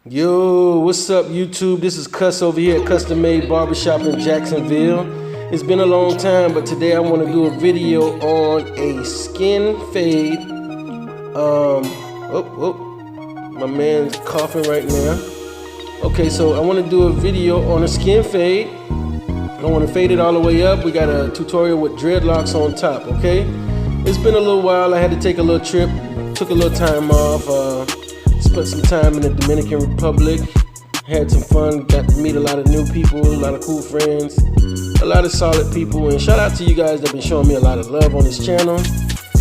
Yo, what's up YouTube? This is Cuss over here at Custom Made Barbershop in Jacksonville. It's been a long time, but today I want to do a video on a skin fade. My man's coughing right now. Okay, so I want to do a video on a skin fade. I want to fade it all the way up. We got a tutorial with dreadlocks on top, okay? It's been a little while. I had to take a little trip, took a little time off, spent some time in the Dominican Republic, had some fun, got to meet a lot of new people, a lot of cool friends, a lot of solid people, and shout out to you guys that have been showing me a lot of love on this channel.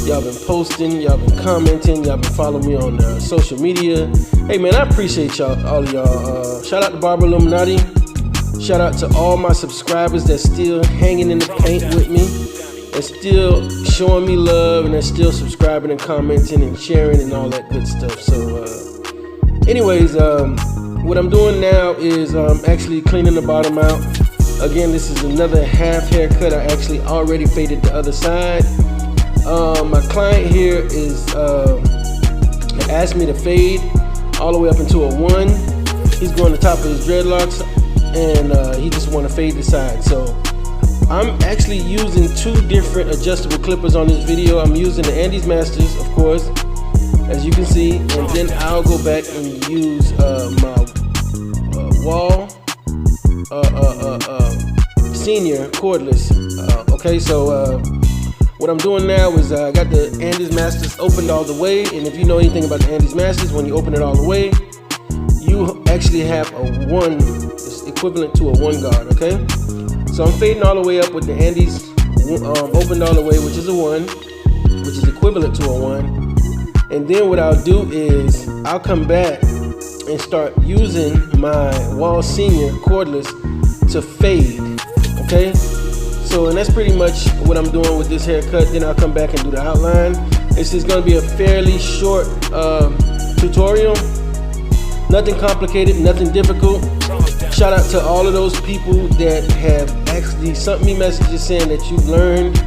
Y'all been posting, y'all been commenting, y'all been following me on social media. Hey man, I appreciate y'all, all of y'all. Shout out to Barber Illuminati. Shout out to all my subscribers that's still hanging in the paint with me and still showing me love, and they're still subscribing and commenting and sharing and all that good stuff. So anyways, what I'm doing now is actually cleaning the bottom out. Again, this is another half haircut. I actually already faded the other side. My client here is asked me to fade all the way up into a 1. He's going to top of his dreadlocks, and he just want to fade the side. So I'm actually using 2 different adjustable clippers on this video. I'm using the Andis Masters, of course, as you can see, and then I'll go back and use my Wahl Senior cordless. Okay, so what I'm doing now is I got the Andis Masters opened all the way, and if you know anything about the Andis Masters, when you open it all the way, you actually have a 1, it's equivalent to a 1 guard, okay? So I'm fading all the way up with the Andis opened all the way, which is a 1, which is equivalent to a 1. And then what I'll do is I'll come back and start using my Wahl Senior cordless to fade, okay? So, and that's pretty much what I'm doing with this haircut. Then I'll come back and do the outline. This is gonna be a fairly short tutorial. Nothing complicated, nothing difficult. Shout out to all of those people that have actually sent me messages saying that you've learned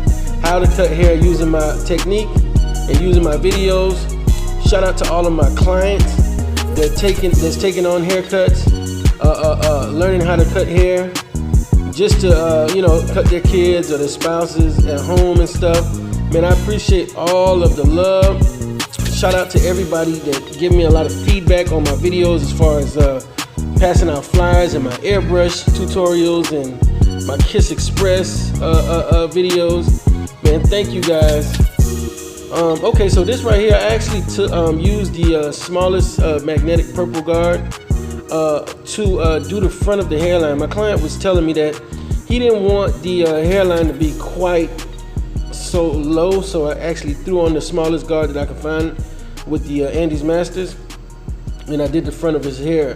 how to cut hair using my technique and using my videos. Shout out to all of my clients that's taking on haircuts, learning how to cut hair, just to cut their kids or their spouses at home and stuff. Man, I appreciate all of the love. Shout out to everybody that give me a lot of feedback on my videos as far as passing out flyers and my airbrush tutorials and my Kiss Express videos. Man, thank you guys. Okay, so this right here, I actually used the smallest magnetic purple guard to do the front of the hairline. My client was telling me that he didn't want the hairline to be quite so low, so I actually threw on the smallest guard that I could find with the Andis Masters, and I did the front of his hair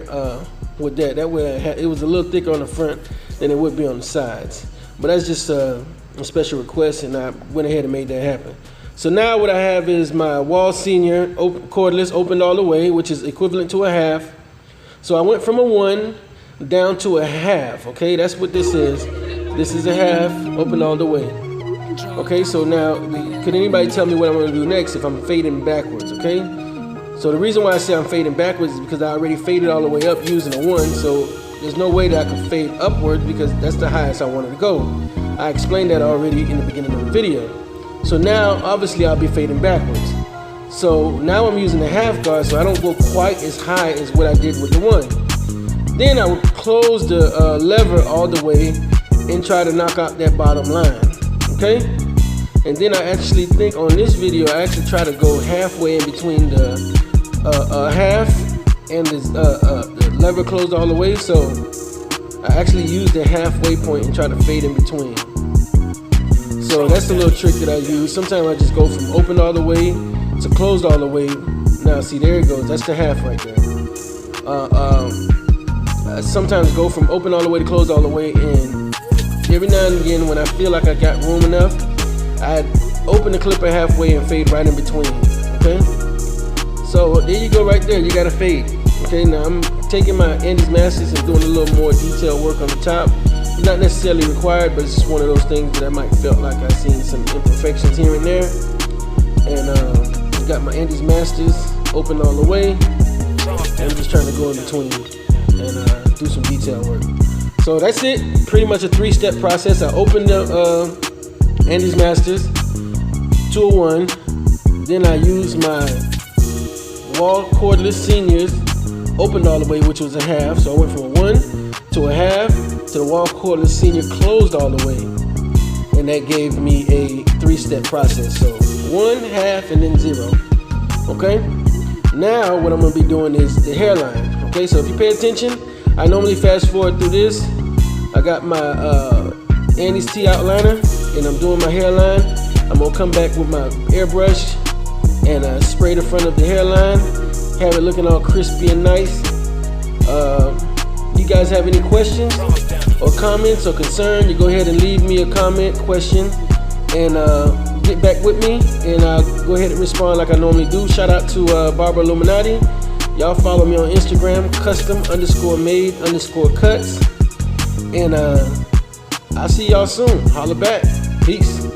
with that. That way it was a little thicker on the front than it would be on the sides. But that's just a special request, and I went ahead and made that happen. So now what I have is my Wahl Senior cordless opened all the way, which is equivalent to a half. So I went from a 1 down to a half, okay? That's what this is. This is a half, opened all the way. Okay, so now, could anybody tell me what I'm gonna do next if I'm fading backwards, okay? So the reason why I say I'm fading backwards is because I already faded all the way up using a 1, so there's no way that I can fade upwards because that's the highest I wanted to go. I explained that already in the beginning of the video. So now, obviously, I'll be fading backwards. So now I'm using the half guard, so I don't go quite as high as what I did with the 1. Then I would close the lever all the way and try to knock out that bottom line, okay? And then I actually think on this video, I actually try to go halfway in between the half and the lever closed all the way. So I actually use the halfway point and try to fade in between. So that's a little trick that I use. Sometimes I just go from open all the way to closed all the way. Now see, there it goes. That's the half right there. I sometimes go from open all the way to closed all the way, and every now and again when I feel like I got room enough, I open the clipper halfway and fade right in between, okay? So there you go right there, you got to fade. Okay, now I'm taking my Andis Masters and doing a little more detailed work on the top. It's not necessarily required, but it's just one of those things that I might felt like I seen some imperfections here and there. And got my Andis Masters open all the way. I'm just trying to go in between and do some detail work. So that's it. Pretty much a 3-step process. I opened the Andis Masters 201. Then I used my Wahl cordless Seniors, opened all the way, which was a half. So I went from a 1 to a half to the Wahl cordless Senior closed all the way. And that gave me a 3-step process. So 1, half, and then 0. Okay? Now what I'm gonna be doing is the hairline. Okay, so if you pay attention, I normally fast forward through this. I got my Andis T outliner and I'm doing my hairline. I'm gonna come back with my airbrush and spray the front of the hairline, have it looking all crispy and nice. You guys have any questions or comments or concern, you go ahead and leave me a comment, question, and get back with me, and I'll go ahead and respond like I normally do. Shout out to Barber Illuminati. Y'all follow me on Instagram, custom_made_cuts. And I'll see y'all soon. Holla back. Peace.